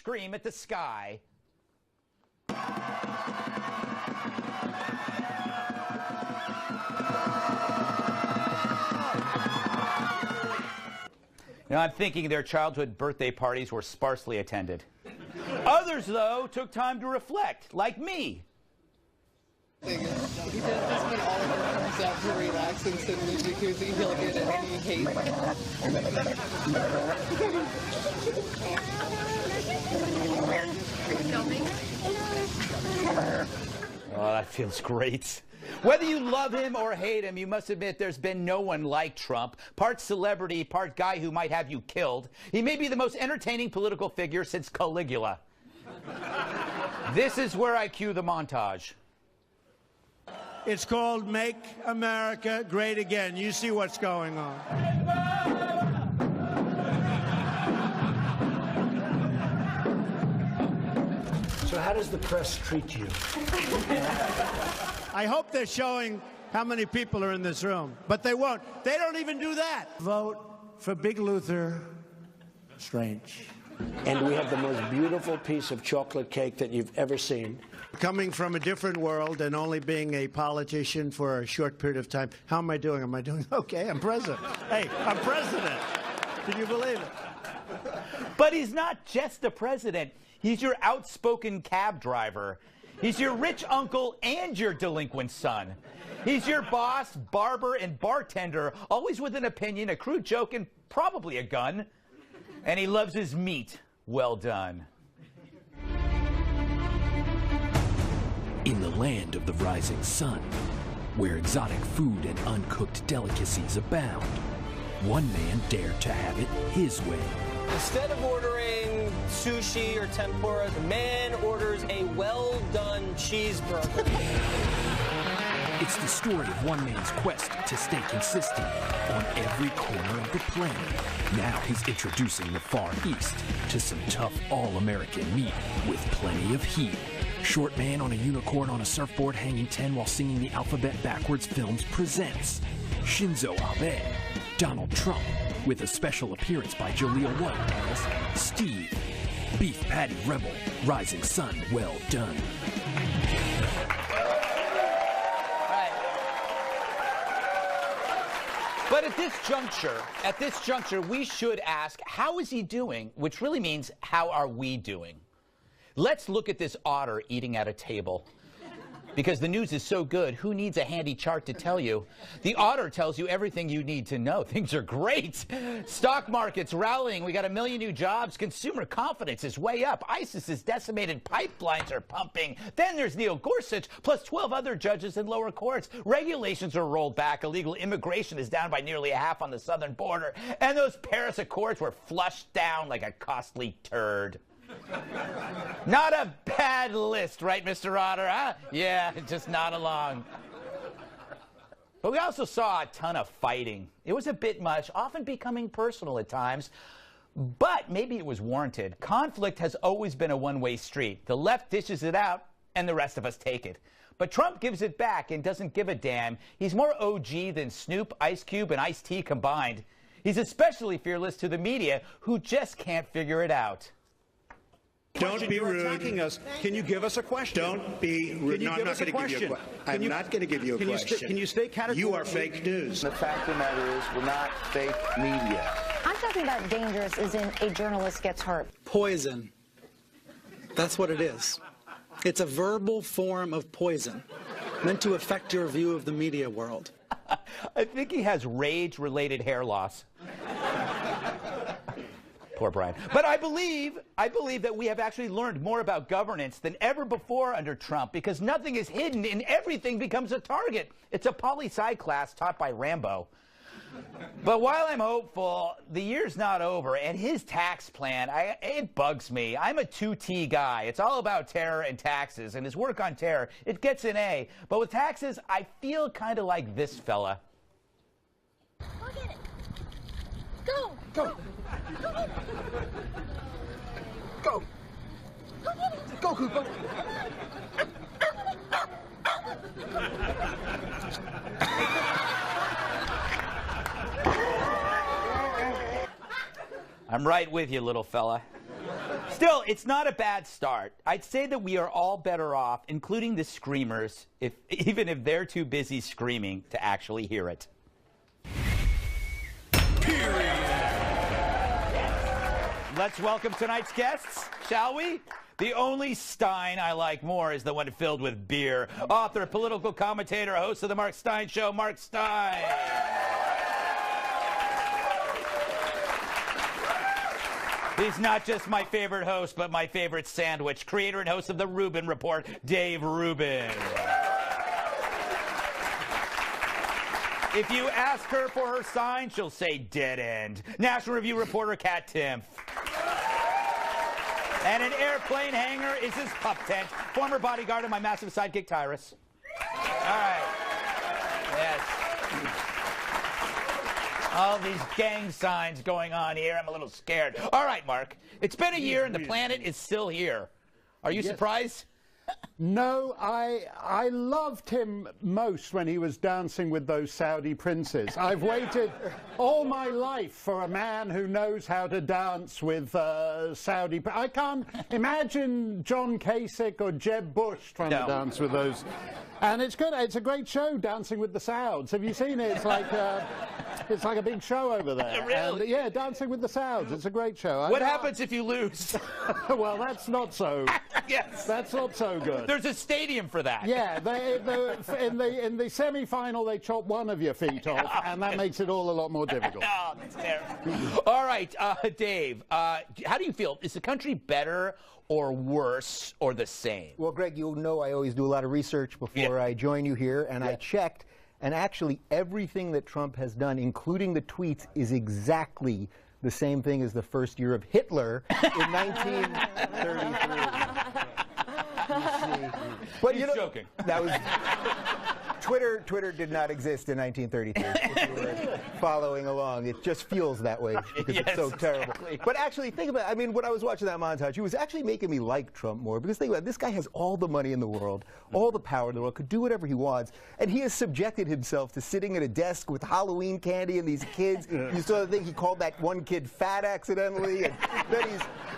scream at the sky. Now, I'm thinking their childhood birthday parties were sparsely attended. Others, though, took time to reflect, like me. He does this when all of it comes out to relax and sit in the jacuzzi. He'll get any hate. Oh, that feels great. Whether you love him or hate him, you must admit there's been no one like Trump. Part celebrity, part guy who might have you killed. He may be the most entertaining political figure since Caligula. This is where I cue the montage. It's called Make America Great Again. You see what's going on. So how does the press treat you? I hope they're showing how many people are in this room, but they won't. They don't even do that. Vote for Big Luther Strange. And we have the most beautiful piece of chocolate cake that you've ever seen. Coming from a different world and only being a politician for a short period of time, how am I doing? Am I doing okay? I'm president. Hey, I'm president. Can you believe it? But he's not just the president. He's your outspoken cab driver. He's your rich uncle and your delinquent son. He's your boss, barber, and bartender, always with an opinion, a crude joke, and probably a gun. And he loves his meat well done. In the land of the rising sun, where exotic food and uncooked delicacies abound, one man dared to have it his way. Instead of ordering sushi or tempura, the man orders a well-done cheeseburger. It's the story of one man's quest to stay consistent on every corner of the planet. Now he's introducing the Far East to some tough all-American meat with plenty of heat. Short Man on a Unicorn on a Surfboard Hanging 10 while singing the alphabet backwards films presents Shinzo Abe, Donald Trump, with a special appearance by Jaleel White as Steve, Beef Patty Rebel, Rising Sun, well done. But at this juncture, we should ask, how is he doing? Which really means, how are we doing? Let's look at this otter eating at a table. Because the news is so good, who needs a handy chart to tell you? The otter tells you everything you need to know. Things are great. Stock market's rallying. We got 1 million new jobs. Consumer confidence is way up. ISIS is decimated. Pipelines are pumping. Then there's Neil Gorsuch, plus 12 other judges in lower courts. Regulations are rolled back. Illegal immigration is down by nearly a half on the southern border. And those Paris Accords were flushed down like a costly turd. Not a bad list, right, Mr. Otter, huh? Yeah, just nod along. But we also saw a ton of fighting. It was a bit much, often becoming personal at times, but maybe it was warranted. Conflict has always been a one-way street. The left dishes it out, and the rest of us take it. But Trump gives it back and doesn't give a damn. He's more OG than Snoop, Ice Cube, and Ice-T combined. He's especially fearless to the media, who just can't figure it out. Don't be rude. Attacking us. Can you give us a question? Don't be rude. No, I'm not going to give you a question. I'm not going to give you a question. Can you stay categorically? You are fake news. The fact of the matter is, we're not fake media. I'm talking about dangerous as in a journalist gets hurt. Poison. That's what it is. It's a verbal form of poison meant to affect your view of the media world. I think he has rage-related hair loss. Poor Brian. But I believe that we have actually learned more about governance than ever before under Trump, because nothing is hidden and everything becomes a target. It's a poli-sci class taught by Rambo. But while I'm hopeful, the year's not over, and his tax plan, it bugs me. I'm a 2T guy. It's all about terror and taxes, and his work on terror, it gets an A. But with taxes, I feel kind of like this fella. Go get it. Go. Go. Go. Go get it. Go, Cooper. I'm right with you, little fella. Still, it's not a bad start. I'd say that we are all better off, including the screamers, even if they're too busy screaming to actually hear it. Let's welcome tonight's guests, shall we? The only Stein I like more is the one filled with beer. Author, political commentator, host of The Mark Stein Show, Mark Stein. He's not just my favorite host, but my favorite sandwich. Creator and host of The Rubin Report, Dave Rubin. If you ask her for her sign, she'll say dead end. National Review reporter, Kat Timpf. And an airplane hangar is his pup tent. Former bodyguard of my massive sidekick, Tyrus. All right. Yes. All these gang signs going on here. I'm a little scared. All right, Mark. It's been a year and the planet is still here. Are you surprised? No, I loved him most when he was dancing with those Saudi princes. I've waited all my life for a man who knows how to dance with Saudi. I can't imagine John Kasich or Jeb Bush trying to dance with those. And it's good. It's a great show, Dancing with the Sauds. Have you seen it? It's like a big show over there. Really? And, yeah, Dancing with the Sauds. It's a great show. What happens if you lose? Well, that's not so. Yes. That's not so good. There's a stadium for that. Yeah, in the semi-final they chop one of your feet off, and that makes it all a lot more difficult. Oh, that's terrible. All right, Dave, how do you feel? Is the country better or worse or the same? Well, Greg, you know I always do a lot of research before I join you here, and I checked, and actually everything that Trump has done, including the tweets, is exactly the same thing as the first year of Hitler in 1933. But He's joking. That was Twitter did not exist in 1933. If you were following along, it just feels that way because it's so terrible. Exactly. But actually, think about it. I mean, when I was watching that montage, it was actually making me like Trump more because think about it. This guy has all the money in the world, all the power in the world, could do whatever he wants, and he has subjected himself to sitting at a desk with Halloween candy and these kids. You saw the thing he called that one kid fat accidentally, and then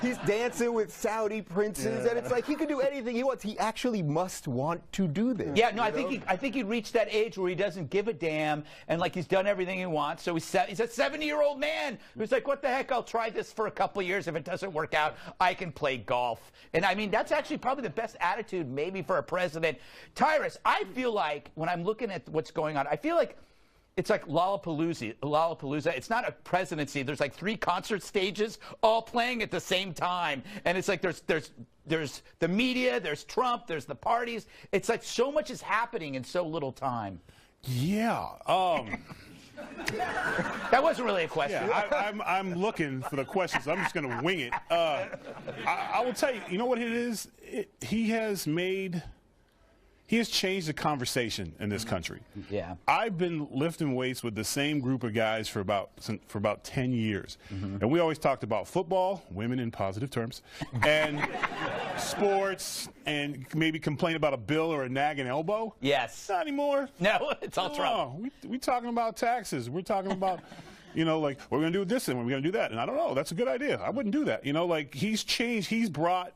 he's dancing with Saudi princes, and it's like he can do anything he wants. He actually must want to do this. Yeah, no, I think he reached that age where he doesn't give a damn, and like he's done everything he wants. So he's a 70-year-old man who's like, what the heck? I'll try this for a couple of years. If it doesn't work out, I can play golf. And I mean, that's actually probably the best attitude maybe for a president. Tyrus, I feel like when I'm looking at what's going on, I feel like it's like Lollapalooza. It's not a presidency. There's like 3 concert stages all playing at the same time. And it's like there's the media, there's Trump, there's the parties. It's like so much is happening in so little time. Yeah. That wasn't really a question. Yeah, I'm looking for the questions. So I'm just going to wing it. I will tell you, you know what it is? He has changed the conversation in this country. Yeah. I've been lifting weights with the same group of guys for about 10 years. And we always talked about football, women in positive terms, and sports, and maybe complain about a bill or a nagging elbow. Yes. Not anymore. No, it's all Trump. We talking about taxes. We're talking about, you know, like, we're going to do this and we're going to do that. And I don't know. That's a good idea. I wouldn't do that. You know, like, he's changed. He's brought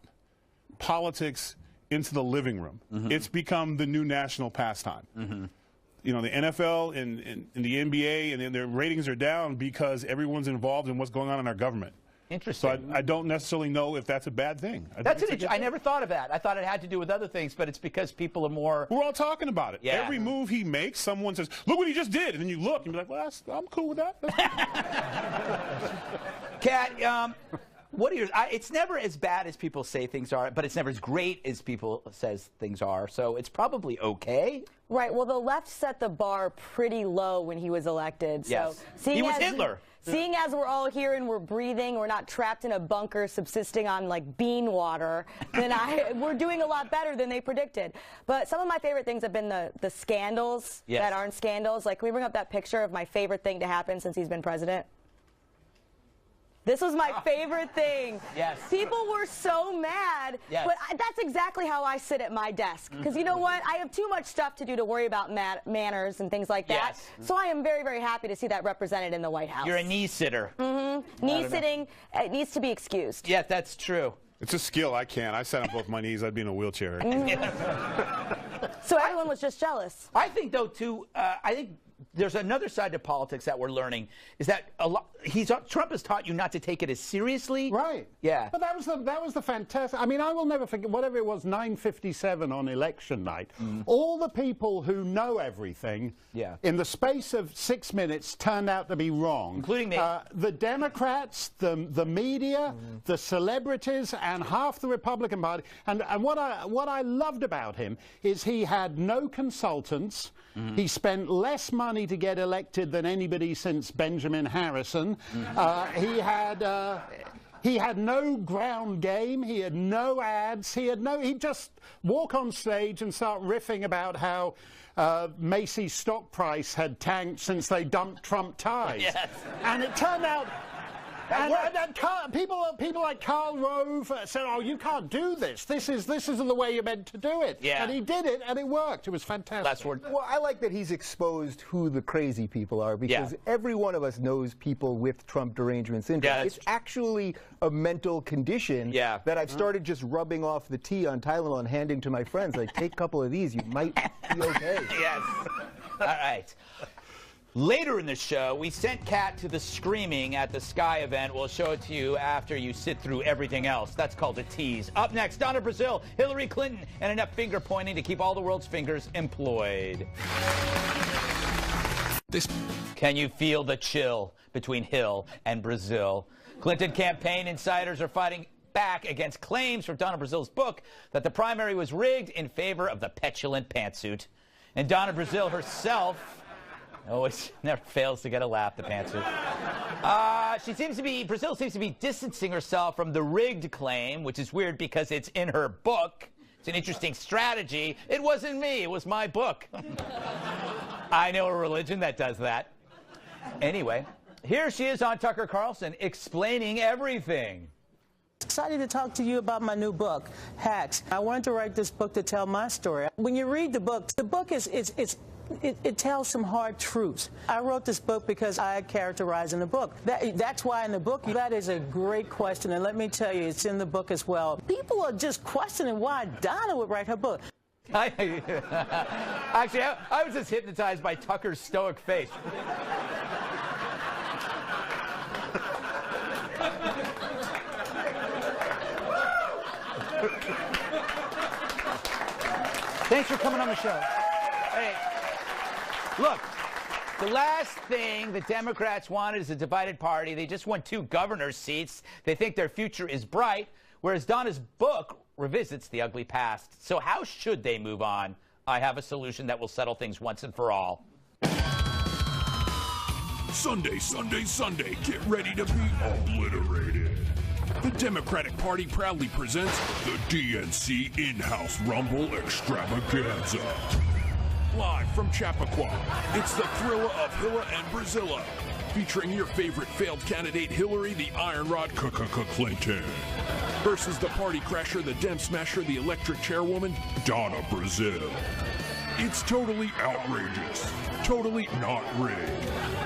politics into the living room. It's become the new national pastime. You know, the NFL and the NBA, and their ratings are down because everyone's involved in what's going on in our government. Interesting. So I don't necessarily know if that's a bad thing. I never thought of that. I thought it had to do with other things, but it's because people are more... We're all talking about it. Yeah. Every move he makes, someone says, look what he just did. And then you look and be like, well, I'm cool with that. Kat, what are yours? It's never as bad as people say things are, but it's never as great as people says things are. So it's probably okay. Right. Well, the left set the bar pretty low when he was elected. So yes. He was Hitler. Seeing as we're all here and we're breathing, we're not trapped in a bunker subsisting on like bean water, then we're doing a lot better than they predicted. But some of my favorite things have been the scandals that aren't scandals. Like, can we bring up that picture of my favorite thing to happen since he's been president? This was my favorite thing. Yes. People were so mad, but that's exactly how I sit at my desk. Because you know what? I have too much stuff to do to worry about manners and things like that. So I am very, very happy to see that represented in the White House. You're a knee sitter. Knee sitting, it needs to be excused. Yeah, that's true. It's a skill. I can't. I sat on both my knees. I'd be in a wheelchair. So everyone was just jealous. I think, though, too, I think there's another side to politics that we're learning, is that Trump has taught you not to take it as seriously. Right. Yeah. But that was the fantastic. I mean, I will never forget, whatever it was, 9:57 on election night. All the people who know everything, in the space of 6 minutes, turned out to be wrong. Including me. The Democrats, the media, the celebrities, and half the Republican Party. And what I loved about him is he had no consultants. He spent less money to get elected than anybody since Benjamin Harrison. He had no ground game. He had no ads. He'd just walk on stage and start riffing about how Macy's stock price had tanked since they dumped Trump ties. Yes. And it turned out. People like Karl Rove said, "Oh, you can't do this. This is the way you're meant to do it." Yeah. And he did it, and it worked. It was fantastic. Last word. Well, I like that he's exposed who the crazy people are, because every one of us knows people with Trump derangement syndrome. Yeah, it's actually a mental condition that I've started just rubbing off the tea on Tylenol and handing to my friends. Like, take a couple of these, you might be okay. Yes. All right. Later in the show, we sent Kat to the screaming at the Sky event. We'll show it to you after you sit through everything else. That's called a tease. Up next, Donna Brazile, Hillary Clinton, and enough finger pointing to keep all the world's fingers employed. Can you feel the chill between Hill and Brazile? Clinton campaign insiders are fighting back against claims from Donna Brazile's book that the primary was rigged in favor of the petulant pantsuit. And Donna Brazile herself always never fails to get a laugh, the pantsuit. Brazile seems to be distancing herself from the rigged claim, which is weird because it's in her book. It's an interesting strategy. It wasn't me, it was my book. I know a religion that does that. Anyway, here she is on Tucker Carlson explaining everything. Excited to talk to you about my new book, Hacks. I wanted to write this book to tell my story. When you read the book it tells some hard truths. I wrote this book because I characterize in the book. That's why in the book, that is a great question, and let me tell you, it's in the book as well. People are just questioning why Donna would write her book. Actually, I was just hypnotized by Tucker's stoic face. Thanks for coming on the show. Hey, look, the last thing the Democrats wanted is a divided party. They just won 2 governor's seats. They think their future is bright, whereas Donna's book revisits the ugly past. So how should they move on? I have a solution that will settle things once and for all. Sunday, Sunday, Sunday, get ready to be obliterated. The Democratic Party proudly presents the DNC In-House Rumble Extravaganza. Live from Chappaqua, it's the thriller of Hilla and Brazile, featuring your favorite failed candidate Hillary, the Iron Rod Clinton, versus the party crasher, the Dem Smasher, the electric chairwoman, Donna Brazile. It's totally outrageous, totally not rigged,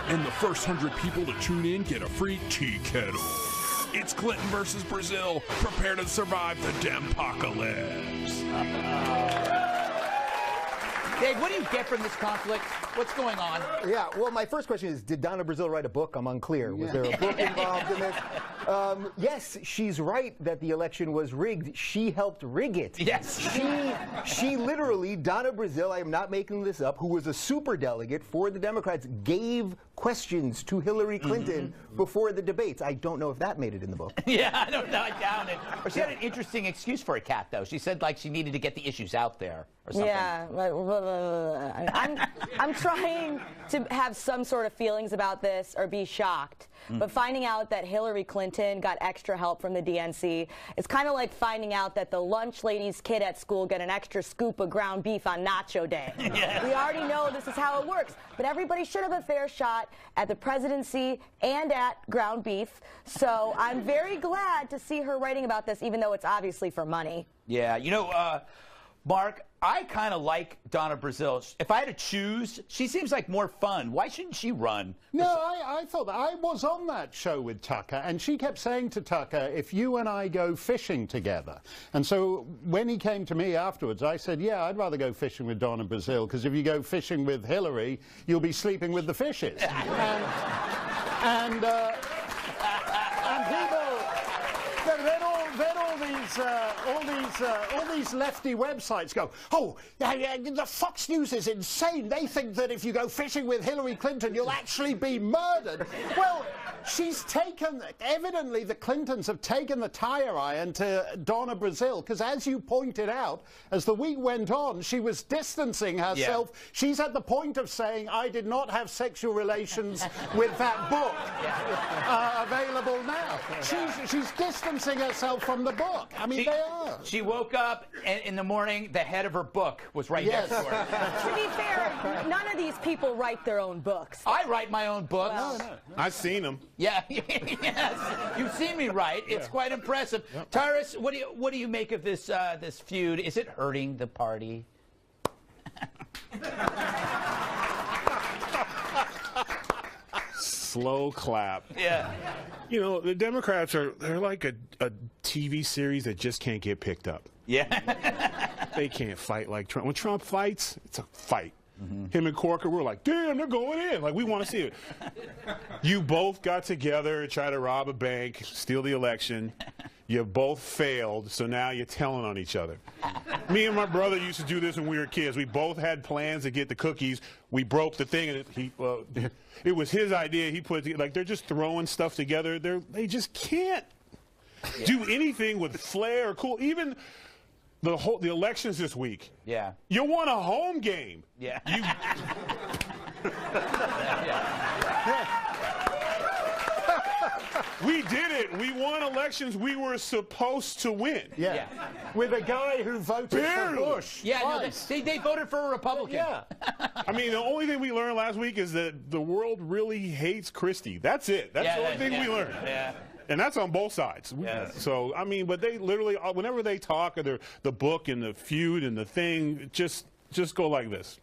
and the first 100 people to tune in get a free tea kettle. It's Clinton versus Brazile. Prepare to survive the Dempocalypse. Dave, what do you get from this conflict? What's going on? Yeah, well, my first question is, did Donna Brazile write a book? I'm unclear. Was there a book involved in this? Yes, she's right that the election was rigged. She helped rig it. Yes. She literally, Donna Brazile, I am not making this up, who was a superdelegate for the Democrats, gave questions to Hillary Clinton before the debates. I don't know if that made it in the book. Yeah, I don't know. I doubt it. Or she had an interesting excuse for a cat, though. She said, like, she needed to get the issues out there or something. Yeah, I'm trying to have some sort of feelings about this or be shocked. But finding out that Hillary Clinton got extra help from the DNC, it's kind of like finding out that the lunch lady's kid at school got an extra scoop of ground beef on Nacho Day. Yes. We already know this is how it works. But everybody should have a fair shot at the presidency and at ground beef. So I'm very glad to see her writing about this, even though it's obviously for money. Yeah, you know, Mark, I kind of like Donna Brazile. If I had to choose, she seems like more fun. Why shouldn't she run? No, I thought that. I was on that show with Tucker, and she kept saying to Tucker, if you and I go fishing together. And so when he came to me afterwards, I said, yeah, I'd rather go fishing with Donna Brazile, because if you go fishing with Hillary, you'll be sleeping with the fishes. and people, all these lefty websites go, oh, the Fox News is insane. They think that if you go fishing with Hillary Clinton, you'll actually be murdered. Well, evidently the Clintons have taken the tire iron to Donna Brazile, because as you pointed out, as the week went on, she was distancing herself. Yeah. She's at the point of saying, I did not have sexual relations with that book available now. She's distancing herself from the book. I mean, they are. She woke up, and in the morning, the head of her book was right next to her. To be fair, none of these people write their own books. I write my own books. Well, no. I've seen them. Yeah, yes. You've seen me write. It's quite impressive. Yep. Tyrus, what do you make of this this feud? Is it hurting the party? Slow clap. Yeah. You know, the Democrats they're like a TV series that just can't get picked up. Yeah. They can't fight like Trump. When Trump fights, it's a fight. Mm-hmm. Him and Corker, we're like, damn, they're going in. Like, we want to see it. You both got together and tried to rob a bank, steal the election. You both failed, so now you're telling on each other. Me and my brother used to do this when we were kids. We both had plans to get the cookies. We broke the thing, and it was his idea. He put it, like, they're just throwing stuff together. They just can't do anything with flair or cool. Even the elections this week. Yeah. You won a home game. Yeah. We did it. We won elections we were supposed to win. Yeah. With a guy who voted for Bush. Yeah, no, they voted for a Republican. Yeah. I mean, the only thing we learned last week is that the world really hates Christie. That's it. That's the only thing we learned. Yeah. And that's on both sides. Yes. So, I mean, but they literally, whenever they talk, or the book and the feud and the thing, just go like this.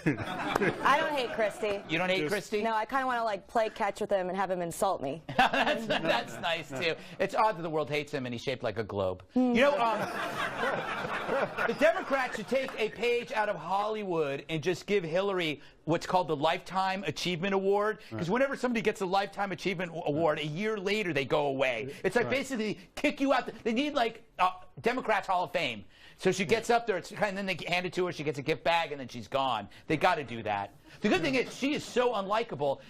I don't hate Christie. You don't hate Christie? No, I kind of want to like play catch with him and have him insult me. That's nice too. It's odd that the world hates him and he's shaped like a globe. You know, the Democrats should take a page out of Hollywood and just give Hillary what's called the Lifetime Achievement Award. Because whenever somebody gets a Lifetime Achievement Award, a year later they go away. It's like basically kick you out. They need like Democrats Hall of Fame. So she gets up there, and then they hand it to her, she gets a gift bag, and then she's gone. They got to do that. The good thing is, she is so unlikable,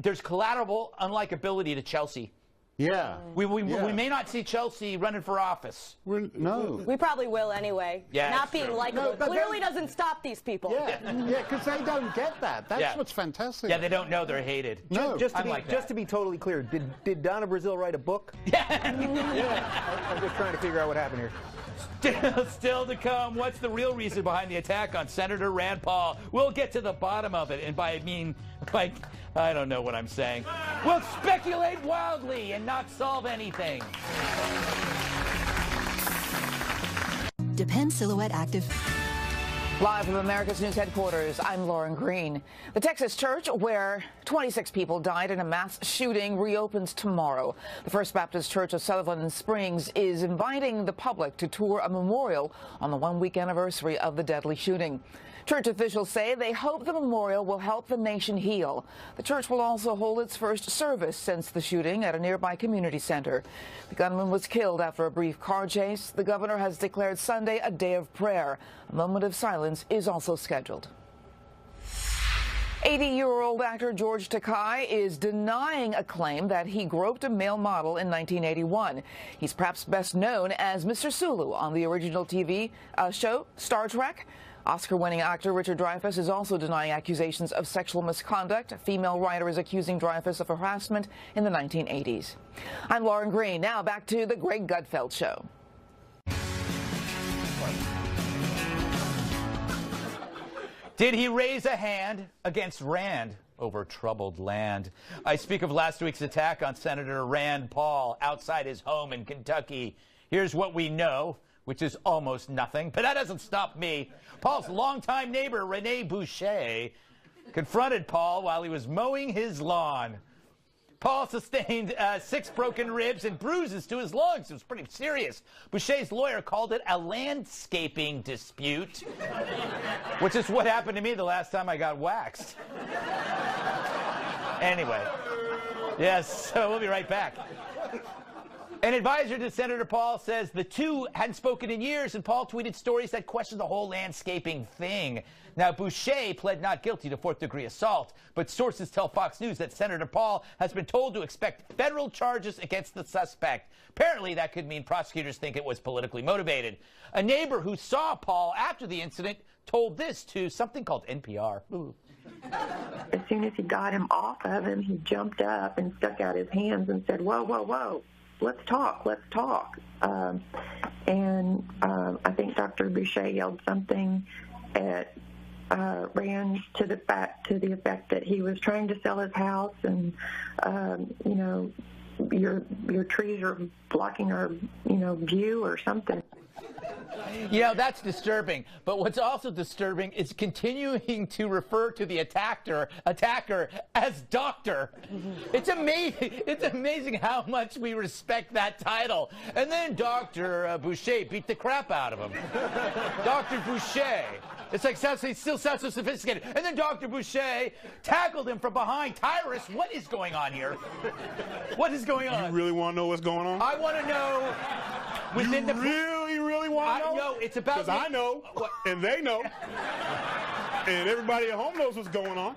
there's collateral unlikability to Chelsea. Yeah. We may not see Chelsea running for office. No. We probably will anyway. Yeah, not being likable clearly doesn't stop these people. Yeah, because they don't get that. That's what's fantastic. Yeah, they don't know they're hated. No. Just to be totally clear, did Donna Brazile write a book? Yeah. I'm just trying to figure out what happened here. Still to come, what's the real reason behind the attack on Senator Rand Paul? We'll get to the bottom of it, and by I don't know what I'm saying. We'll speculate wildly and not solve anything. Depend Silhouette Active. Live from America's News headquarters, I'm Lauren Green. The Texas church, where 26 people died in a mass shooting, reopens tomorrow. The First Baptist Church of Sutherland Springs is inviting the public to tour a memorial on the one-week anniversary of the deadly shooting. Church officials say they hope the memorial will help the nation heal. The church will also hold its first service since the shooting at a nearby community center. The gunman was killed after a brief car chase. The governor has declared Sunday a day of prayer. A moment of silence is also scheduled. 80-year-old actor George Takei is denying a claim that he groped a male model in 1981. He's perhaps best known as Mr. Sulu on the original TV show Star Trek. Oscar-winning actor Richard Dreyfuss is also denying accusations of sexual misconduct. A female writer is accusing Dreyfuss of harassment in the 1980s. I'm Lauren Green. Now back to the Greg Gutfeld Show. Did he raise a hand against Rand over troubled land? I speak of last week's attack on Senator Rand Paul outside his home in Kentucky. Here's what we know. which is almost nothing. But that doesn't stop me. Paul's longtime neighbor, Rene Boucher, confronted Paul while he was mowing his lawn. Paul sustained 6 broken ribs and bruises to his lungs. It was pretty serious. Boucher's lawyer called it a landscaping dispute, which is what happened to me the last time I got waxed. Anyway, yes, so we'll be right back. An advisor to Senator Paul says the two hadn't spoken in years, and Paul tweeted stories that questioned the whole landscaping thing. Now, Boucher pled not guilty to 4th-degree assault, but sources tell Fox News that Senator Paul has been told to expect federal charges against the suspect. Apparently, that could mean prosecutors think it was politically motivated. A neighbor who saw Paul after the incident told this to something called NPR. Ooh. As soon as he got him off of him, he jumped up and stuck out his hands and said, whoa, whoa, whoa. Let's talk. I think Dr. Boucher yelled something at Rand to the effect that he was trying to sell his house, and your trees are blocking our view or something. That's disturbing. But what's also disturbing is continuing to refer to the attacker as doctor. It's amazing. It's amazing how much we respect that title. And then Dr. Boucher beat the crap out of him. Dr. Boucher. It's like it still sounds so sophisticated. And then Dr. Boucher tackled him from behind. Tyrus, what is going on here? What is going on? You really want to know what's going on? I want to know. Within you really want to know? No, it's about. Because I know, and they know, and everybody at home knows what's going on.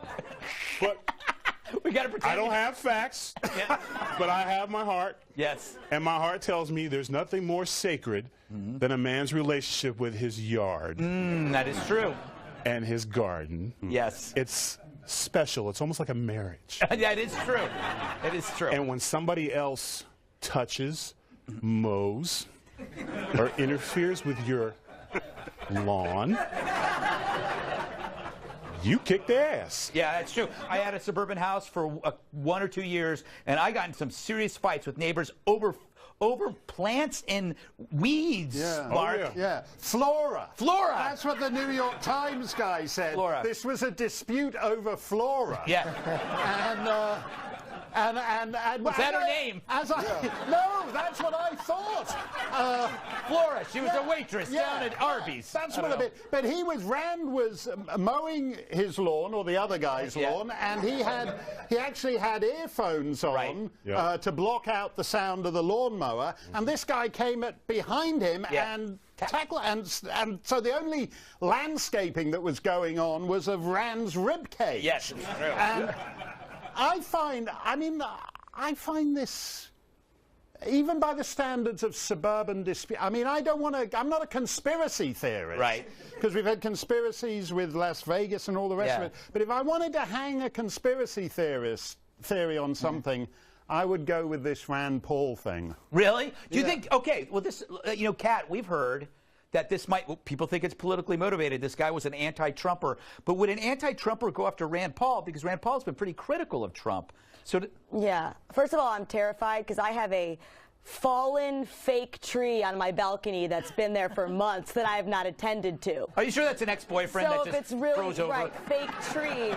But we got to pretend. I don't have facts, but I have my heart. Yes. And my heart tells me there's nothing more sacred than a man's relationship with his yard. That is true. And his garden. Yes. It's special. It's almost like a marriage. Yeah, it is true. It is true. And when somebody else touches, mows, or interferes with your lawn, you kick their ass. Yeah, that's true. I had a suburban house for 1 or 2 years, and I got in some serious fights with neighbors over plants and weeds. Yeah. Mark. Yeah. Flora. Flora. That's what the New York Times guy said. Flora. This was a dispute over flora. Yeah. And was that her name? No, that's what I thought. Flora. She was a waitress down at Arby's. That's what a bit. But Rand was mowing his lawn, or the other guy's lawn, and he actually had earphones on to block out the sound of the lawnmower. And this guy came behind him and tackle, and so the only landscaping that was going on was of Rand's ribcage. Yes, it's true. And I find this, even by the standards of suburban dispute, I'm not a conspiracy theorist. Right. Because we've had conspiracies with Las Vegas and all the rest of it. But if I wanted to hang a conspiracy theory on something, I would go with this Rand Paul thing. Really? Do you think, okay, well, this, Kat, we've heard that this people think it's politically motivated. This guy was an anti-Trumper. But would an anti-Trumper go after Rand Paul? Because Rand Paul's been pretty critical of Trump. Yeah. First of all, I'm terrified because I have a fallen fake tree on my balcony that's been there for months that I have not attended to. Are you sure that's an ex-boyfriend that just throws over? Right, fake tree.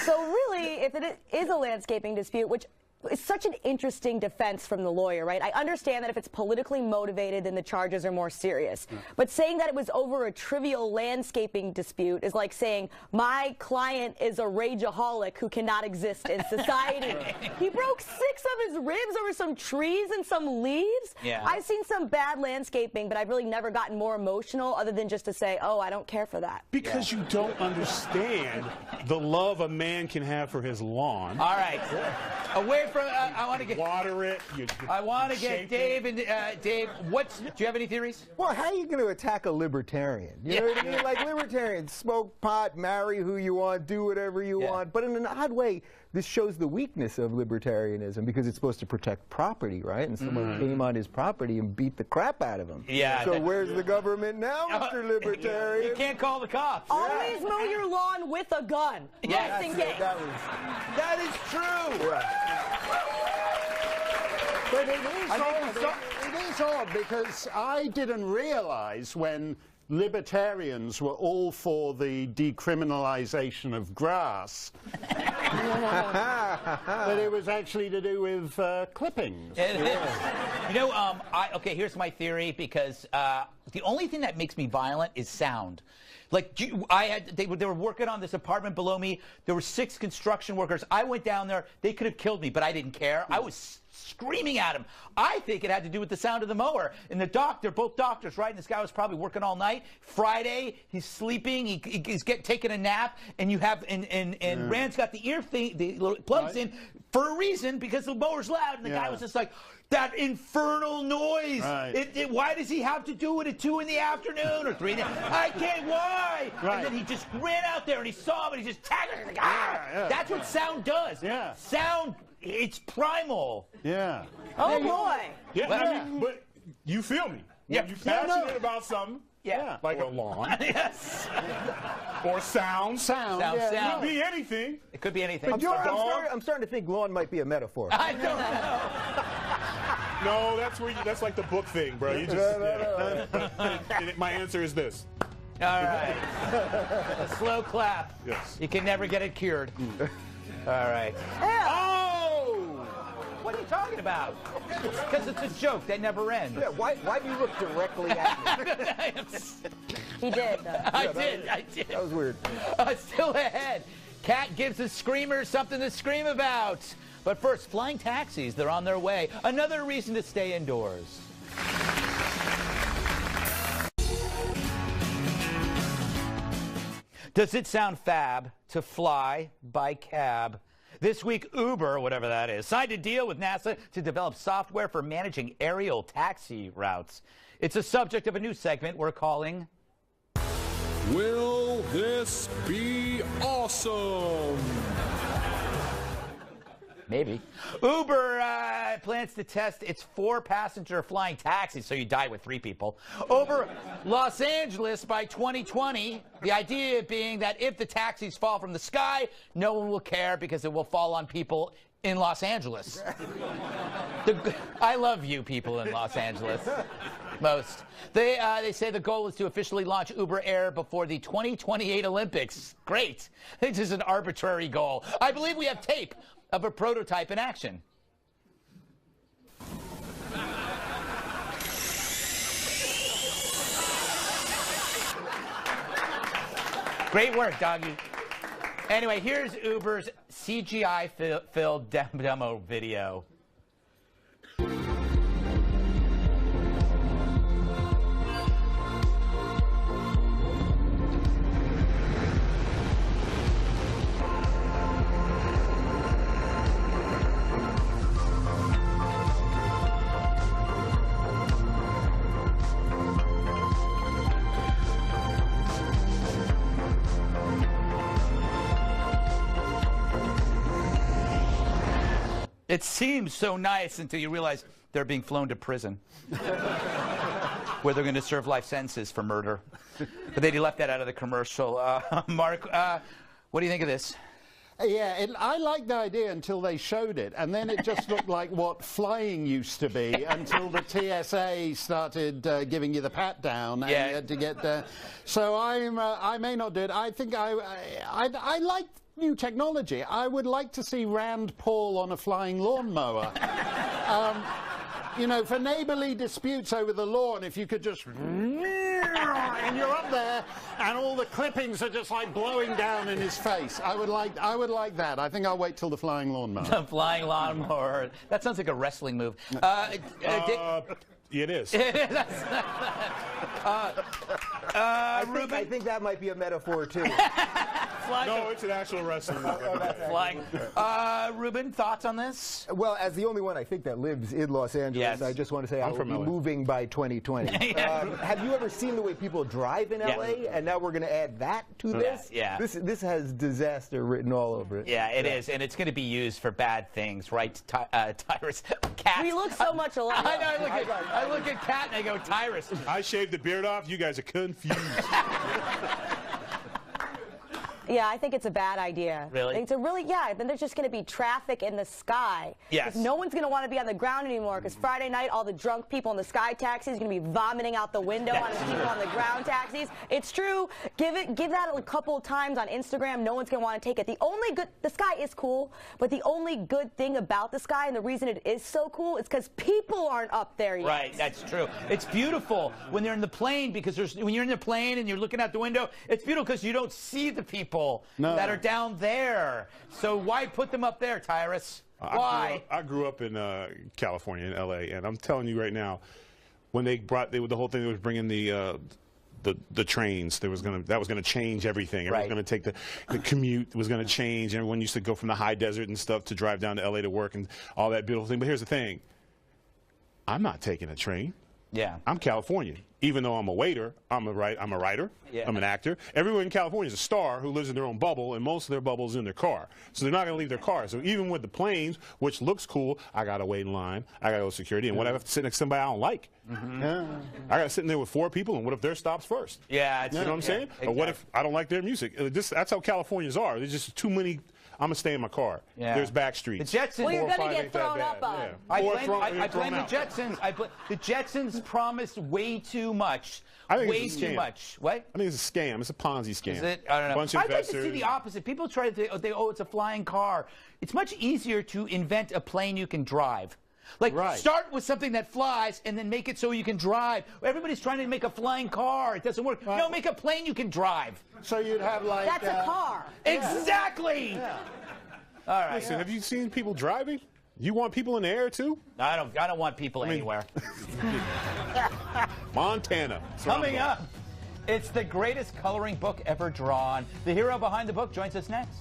So really, if it is a landscaping dispute, which is such an interesting defense from the lawyer, right? I understand that if it's politically motivated, then the charges are more serious. But saying that it was over a trivial landscaping dispute is like saying my client is a rageaholic who cannot exist in society. He broke 6 of his ribs over some trees and some leaves. Yeah. I've seen some bad landscaping, but I've really never gotten more emotional other than just to say, oh, I don't care for that. Because you don't understand the love a man can have for his lawn. All right. Away from, I want to get water it. I want to get Dave and Dave. Do you have any theories? Well, how are you going to attack a libertarian? You know what I mean? Like libertarians smoke pot, marry who you want, do whatever you want. But in an odd way, this shows the weakness of libertarianism because it's supposed to protect property, right? And someone came on his property and beat the crap out of him. Yeah. So where's the government now, Mr. Libertarian? You can't call the cops. Always mow your lawn with a gun. Yes. Just in case. That is true. But it is odd because I didn't realize when libertarians were all for the decriminalization of grass that it was actually to do with clippings. You know, okay, here's my theory, because the only thing that makes me violent is sound. Like, they were working on this apartment below me. There were 6 construction workers. I went down there. They could have killed me, but I didn't care. I was screaming at him. I think it had to do with the sound of the mower. And the doctor, both doctors, right? And this guy was probably working all night. Friday, he's sleeping. He's taking a nap. And you have, and Rand's got the ear thing, the little plugs in for a reason, because the mower's loud. And the guy was just like, that infernal noise. Right. Why does he have to do it at 2 in the afternoon or 3 in the afternoon? I can't, why? Right. And then he just ran out there and he saw him and he just tagged him. Like, That's what sound does. Yeah. Sound, it's primal. Yeah. Oh, boy. Yeah, I mean, but you feel me. Yeah. You're passionate about something. Yeah. Like a lawn. Yes. Or sound. Sound. It could be anything. It could be anything. I'm starting to think lawn might be a metaphor. I don't know. No, that's like the book thing, bro. You just my answer is this. All right. A slow clap. Yes. You can never get it cured. All right. Oh! What are you talking about? Because it's a joke that never ends. Yeah, why do you look directly at me? He did. I did. That was weird. Still ahead. Cat gives the screamers something to scream about. But first, flying taxis, they're on their way. Another reason to stay indoors. Does it sound fab to fly by cab? This week, Uber, whatever that is, signed a deal with NASA to develop software for managing aerial taxi routes. It's a subject of a new segment we're calling... Will this be awesome? Maybe. Uber plans to test its 4-passenger flying taxi, so you die with 3 people, over Los Angeles by 2020. The idea being that if the taxis fall from the sky, no one will care because it will fall on people in Los Angeles. I love you people in Los Angeles. Most. They say the goal is to officially launch Uber Air before the 2028 Olympics. Great. This is an arbitrary goal. I believe we have tape of a prototype in action. Great work, doggy. Anyway, here's Uber's CGI-filled demo video. It seems so nice until you realize they're being flown to prison, where they're going to serve life sentences for murder. But they left that out of the commercial. Mark, what do you think of this? Yeah, I liked the idea until they showed it, and then it just looked like what flying used to be until the TSA started giving you the pat down, and you had to get there. So I may not do it. I think I like new technology. I would like to see Rand Paul on a flying lawnmower. You know, for neighborly disputes over the lawn, if you could just... and you're up there, and all the clippings are just like blowing down in his face. I would like that. I think I'll wait till the flying lawnmower. The flying lawnmower. That sounds like a wrestling move. It is. I think that might be a metaphor, too. No, it's an actual wrestling move. Flying. Ruben, thoughts on this? Well, as the only one I think that lives in Los Angeles, I just want to say I will be moving by 2020. Have you ever seen the way people drive in LA? And now we're going to add that to this? Yeah. This has disaster written all over it. Yeah, it is, and it's going to be used for bad things, right? Tyrus, Cat. We look so much alike. I know. I look at Cat and I go, Tyrus. I shaved the beard off. You guys are confused. Yeah, I think it's a bad idea. Really? It's a really, yeah, then there's just going to be traffic in the sky. Yes. No one's going to want to be on the ground anymore because Friday night, all the drunk people in the sky taxis are going to be vomiting out the window on the people on the ground taxis. It's true. Give that a couple of times on Instagram. No one's going to want to take it. The sky is cool, but the only good thing about the sky and the reason it is so cool is because people aren't up there yet. Right, that's true. It's beautiful when they're in the plane because when you're in the plane and you're looking out the window, it's beautiful because you don't see the people that are down there. So why put them up there, Tyrus? Why? I grew up in California, in L.A., and I'm telling you right now, when the whole thing was bringing the trains, that was going to change everything. Everyone was going to take the commute was going to change. Everyone used to go from the high desert and stuff to drive down to L.A. to work and all that beautiful thing. But here's the thing. I'm not taking a train. Yeah. I'm Californian. Even though I'm a waiter, I'm a writer, yeah. I'm an actor. Everyone in California is a star who lives in their own bubble, and most of their bubble is in their car. So they're not going to leave their car. So even with the planes, which looks cool, I got to wait in line. I got to go to security. And what if I have to sit next to somebody I don't like? I got to sit in there with 4 people, and what if their stops first? Yeah. You know what I'm saying? Exactly. Or what if I don't like their music? That's how Californians are. There's just too many. I'm going to stay in my car. Yeah. There's back streets. The Jetsons. Well, you're going to get thrown up on. Yeah. I blame the Jetsons. The Jetsons promised way too much. I think way it's a too scam. much. What? I think it's a scam. It's a Ponzi scam. Is it? I don't know. Bunch of I'd like to investors. see the opposite. People try to think, oh, it's a flying car. It's much easier to invent a plane you can drive. Like, start with something that flies and then make it so you can drive. Everybody's trying to make a flying car. It doesn't work. No, make a plane you can drive. So you'd have like... That's a car. Exactly. Yeah. All right. Listen, have you seen people driving? You want people in the air too? I don't want people anywhere. Montana. Coming up, it's the greatest coloring book ever drawn. The hero behind the book joins us next.